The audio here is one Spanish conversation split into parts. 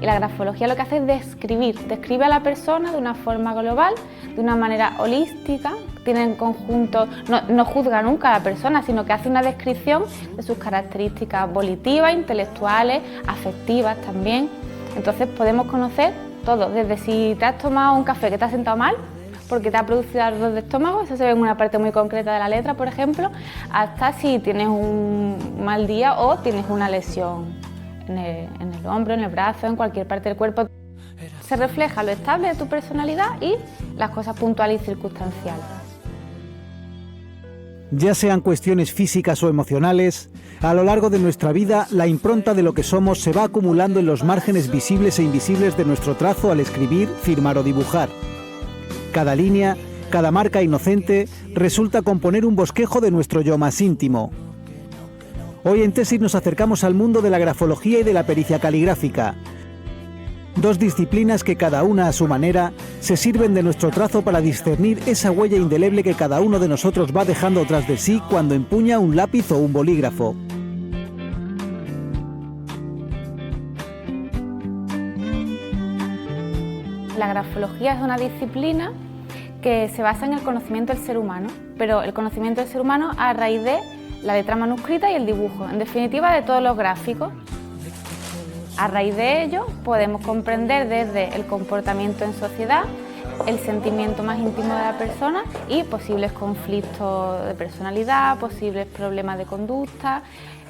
Y la grafología lo que hace es describe a la persona de una forma global, de una manera holística, tiene en conjunto, no juzga nunca a la persona, sino que hace una descripción de sus características volitivas, intelectuales, afectivas también. Entonces podemos conocer todo, desde si te has tomado un café que te ha sentado mal, porque te ha producido ardor de estómago, eso se ve en una parte muy concreta de la letra, por ejemplo, hasta si tienes un mal día o tienes una lesión en el hombro, en el brazo, en cualquier parte del cuerpo. Se refleja lo estable de tu personalidad y las cosas puntuales y circunstanciales. Ya sean cuestiones físicas o emocionales, a lo largo de nuestra vida la impronta de lo que somos se va acumulando en los márgenes visibles e invisibles de nuestro trazo al escribir, firmar o dibujar. Cada línea, cada marca inocente, resulta componer un bosquejo de nuestro yo más íntimo. Hoy en Tesis nos acercamos al mundo de la grafología y de la pericia caligráfica. Dos disciplinas que cada una a su manera se sirven de nuestro trazo para discernir esa huella indeleble que cada uno de nosotros va dejando tras de sí cuando empuña un lápiz o un bolígrafo. La grafología es una disciplina que se basa en el conocimiento del ser humano, pero el conocimiento del ser humano a raíz de la letra manuscrita y el dibujo, en definitiva de todos los gráficos. A raíz de ello podemos comprender desde el comportamiento en sociedad, el sentimiento más íntimo de la persona y posibles conflictos de personalidad, posibles problemas de conducta,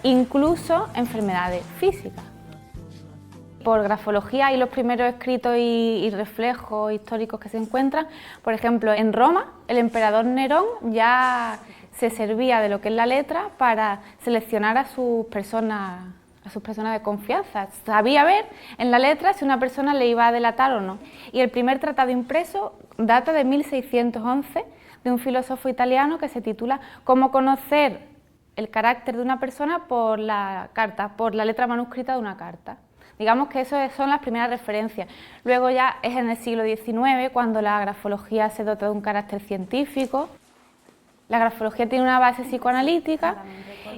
incluso enfermedades físicas. Por grafología hay los primeros escritos y reflejos históricos que se encuentran. Por ejemplo, en Roma, el emperador Nerón ya se servía de lo que es la letra para seleccionar a sus personas de confianza. Sabía ver en la letra si una persona le iba a delatar o no. Y el primer tratado impreso data de 1611 de un filósofo italiano que se titula Cómo conocer el carácter de una persona por la letra manuscrita de una carta. Digamos que esas son las primeras referencias. Luego ya es en el siglo XIX cuando la grafología se dota de un carácter científico. La grafología tiene una base psicoanalítica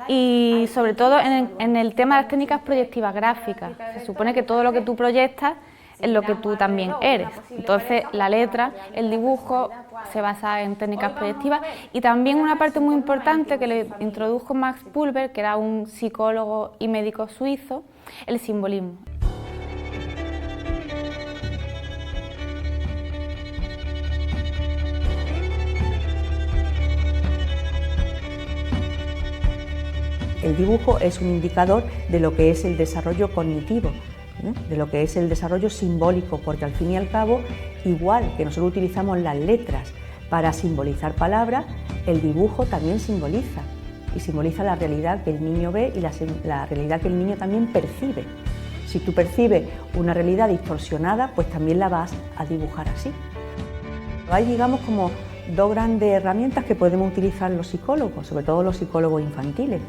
y sobre todo en el tema de las técnicas proyectivas gráficas. Se supone que todo lo que tú proyectas es lo que tú también eres. Entonces la letra, el dibujo se basa en técnicas proyectivas y también una parte muy importante que le introdujo Max Pulver, que era un psicólogo y médico suizo, el simbolismo. El dibujo es un indicador de lo que es el desarrollo cognitivo, de lo que es el desarrollo simbólico, porque al fin y al cabo, igual que nosotros utilizamos las letras para simbolizar palabras, el dibujo también simboliza, y simboliza la realidad que el niño ve y la realidad que el niño también percibe. Si tú percibes una realidad distorsionada, pues también la vas a dibujar así. Hay, digamos, como dos grandes herramientas que podemos utilizar los psicólogos, sobre todo los psicólogos infantiles.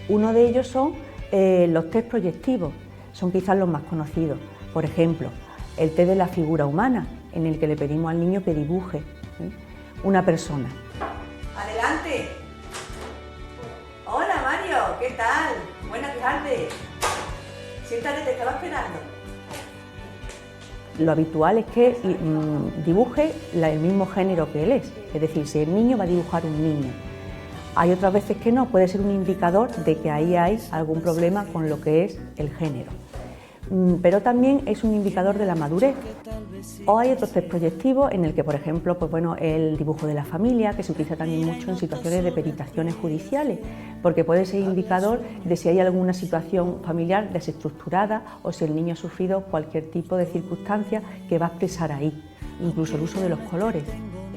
Uno de ellos son los test proyectivos, son quizás los más conocidos. Por ejemplo, el test de la figura humana, en el que le pedimos al niño que dibuje una persona. ¡Adelante! Hola Mario, ¿qué tal? Buenas tardes. Siéntate, te estaba esperando. Lo habitual es que dibuje el mismo género que él es decir, si el niño va a dibujar un niño. Hay otras veces que no, puede ser un indicador de que ahí hay algún problema con lo que es el género. Pero también es un indicador de la madurez. O hay otros test proyectivos en el que, por ejemplo, el dibujo de la familia, que se utiliza también mucho en situaciones de peritaciones judiciales, porque puede ser indicador de si hay alguna situación familiar desestructurada o si el niño ha sufrido cualquier tipo de circunstancia que va a expresar ahí, incluso el uso de los colores.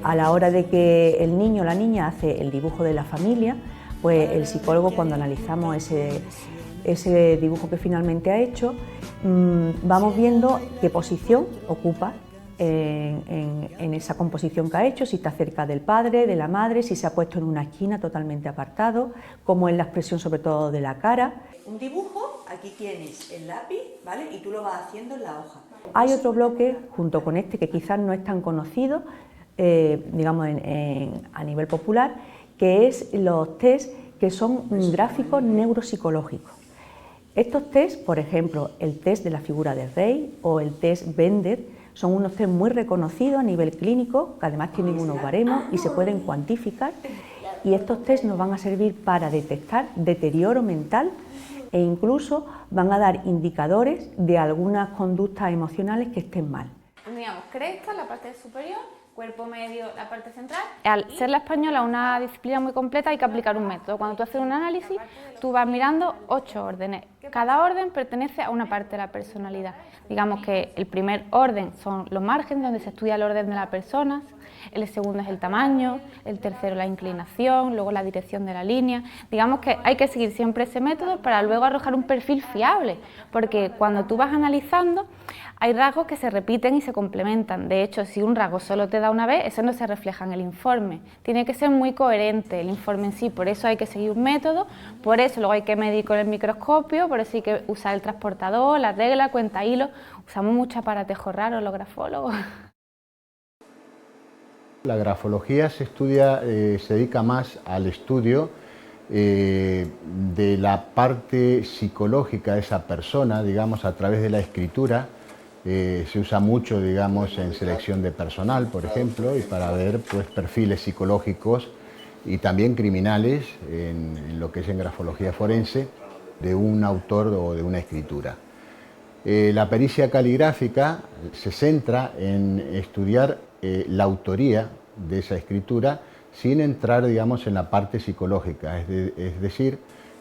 A la hora de que el niño o la niña hace el dibujo de la familia, pues el psicólogo, cuando analizamos ese dibujo que finalmente ha hecho, vamos viendo qué posición ocupa en esa composición que ha hecho, si está cerca del padre, de la madre, si se ha puesto en una esquina totalmente apartado, cómo es la expresión sobre todo de la cara. Un dibujo, aquí tienes el lápiz, ¿vale? Y tú lo vas haciendo en la hoja. Hay otro bloque, junto con este, que quizás no es tan conocido, digamos a nivel popular, que es los test que son gráficos neuropsicológicos. Estos test, por ejemplo, el test de la figura del rey o el test Bender, son unos test muy reconocidos a nivel clínico, que además tienen unos baremos y se pueden cuantificar, y estos test nos van a servir para detectar deterioro mental e incluso van a dar indicadores de algunas conductas emocionales que estén mal. Tendríamos cresta, la parte superior, cuerpo medio, la parte central. Al ser la española una disciplina muy completa hay que aplicar un método. Cuando tú haces un análisis, tú vas mirando 8 órdenes. Cada orden pertenece a una parte de la personalidad. Digamos que el primer orden son los márgenes, donde se estudia el orden de las personas, el segundo es el tamaño, el tercero la inclinación, luego la dirección de la línea. Digamos que hay que seguir siempre ese método para luego arrojar un perfil fiable, porque cuando tú vas analizando hay rasgos que se repiten y se complementan. De hecho, si un rasgo solo te da una vez, eso no se refleja en el informe. Tiene que ser muy coherente el informe en sí, por eso hay que seguir un método, por eso luego hay que medir con el microscopio, por eso hay que usar el transportador, la regla, cuenta hilo. Usamos mucho aparatejo raro los grafólogos. La grafología se estudia, se dedica más al estudio de la parte psicológica de esa persona, digamos, a través de la escritura. Se usa mucho, digamos, en selección de personal, por ejemplo, y para ver pues, perfiles psicológicos y también criminales en lo que es en grafología forense de un autor o de una escritura. La pericia caligráfica se centra en estudiar la autoría de esa escritura sin entrar, digamos, en la parte psicológica, es decir,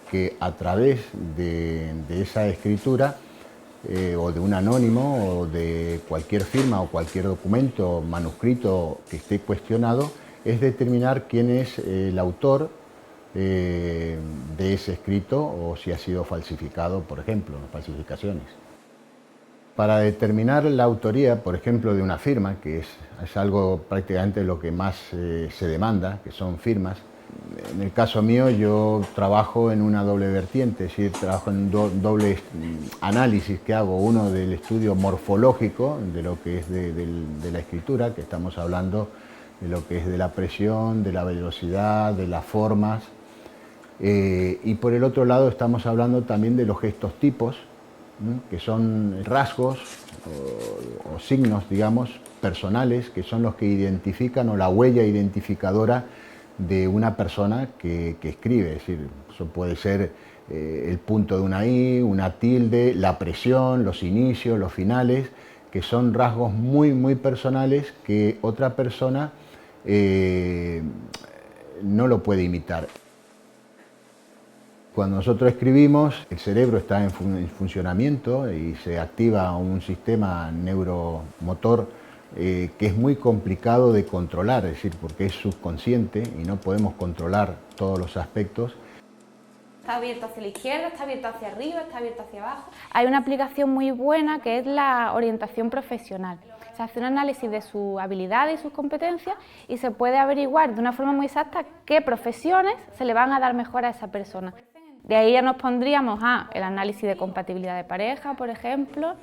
que a través de esa escritura o de un anónimo o de cualquier firma o cualquier documento, manuscrito que esté cuestionado, es determinar quién es el autor de ese escrito o si ha sido falsificado, por ejemplo, falsificaciones. Para determinar la autoría, por ejemplo, de una firma, que es algo prácticamente lo que más se demanda, que son firmas. En el caso mío yo trabajo en una doble vertiente, es decir, trabajo en doble análisis que hago, uno del estudio morfológico de lo que es de la escritura, que estamos hablando de lo que es de la presión, de la velocidad, de las formas, y por el otro lado estamos hablando también de los gestos tipos, que son rasgos o signos, digamos, personales, que son los que identifican o la huella identificadora de una persona que escribe. Es decir, eso puede ser el punto de una I, una tilde, la presión, los inicios, los finales, que son rasgos muy, muy personales que otra persona no lo puede imitar. Cuando nosotros escribimos, el cerebro está en funcionamiento y se activa un sistema neuromotor que es muy complicado de controlar, es decir, porque es subconsciente y no podemos controlar todos los aspectos. Está abierto hacia la izquierda, está abierto hacia arriba, está abierto hacia abajo. Hay una aplicación muy buena que es la orientación profesional. Se hace un análisis de sus habilidades y sus competencias y se puede averiguar de una forma muy exacta qué profesiones se le van a dar mejor a esa persona. De ahí ya nos pondríamos el análisis de compatibilidad de pareja, por ejemplo,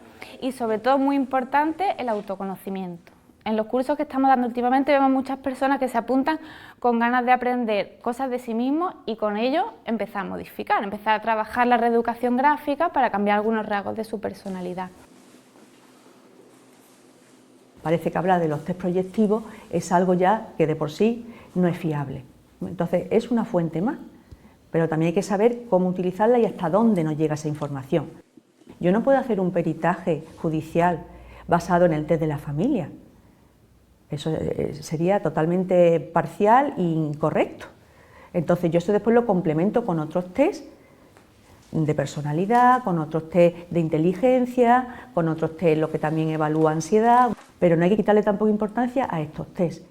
y sobre todo, muy importante, el autoconocimiento. En los cursos que estamos dando últimamente vemos muchas personas que se apuntan con ganas de aprender cosas de sí mismos y con ello empezar a modificar, empezar a trabajar la reeducación gráfica para cambiar algunos rasgos de su personalidad. Parece que hablar de los test proyectivos es algo ya que de por sí no es fiable. Entonces es una fuente más, pero también hay que saber cómo utilizarla y hasta dónde nos llega esa información. Yo no puedo hacer un peritaje judicial basado en el test de la familia. Eso sería totalmente parcial e incorrecto. Entonces yo eso después lo complemento con otros test de personalidad, con otros test de inteligencia, con otros test lo que también evalúa ansiedad, pero no hay que quitarle tampoco importancia a estos test.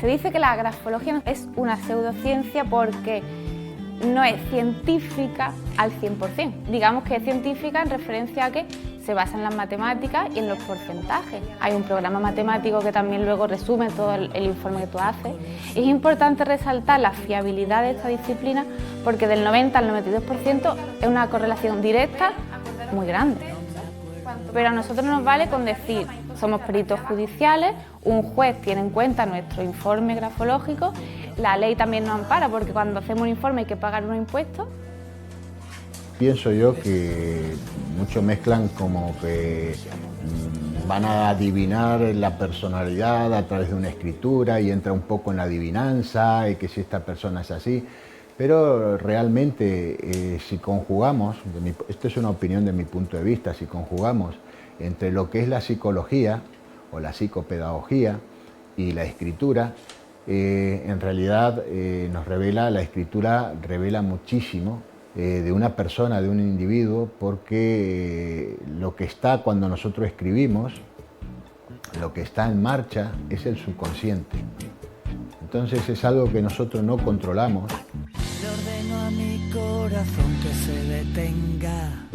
Se dice que la grafología es una pseudociencia porque no es científica al 100%. Digamos que es científica en referencia a que se basa en las matemáticas y en los porcentajes. Hay un programa matemático que también luego resume todo el informe que tú haces. Es importante resaltar la fiabilidad de esta disciplina porque del 90 al 92% es una correlación directa muy grande. Pero a nosotros nos vale con decir, somos peritos judiciales, un juez tiene en cuenta nuestro informe grafológico, la ley también nos ampara porque cuando hacemos un informe hay que pagar unos impuestos. Pienso yo que muchos mezclan como que van a adivinar la personalidad a través de una escritura y entra un poco en la adivinanza y que si esta persona es así, pero realmente si conjugamos, esto es una opinión de mi punto de vista, si conjugamos entre lo que es la psicología o la psicopedagogía y la escritura, en realidad nos revela, la escritura revela muchísimo de una persona, de un individuo, porque lo que está cuando nosotros escribimos, lo que está en marcha es el subconsciente. Entonces es algo que nosotros no controlamos. Le ordeno a mi corazón que se detenga.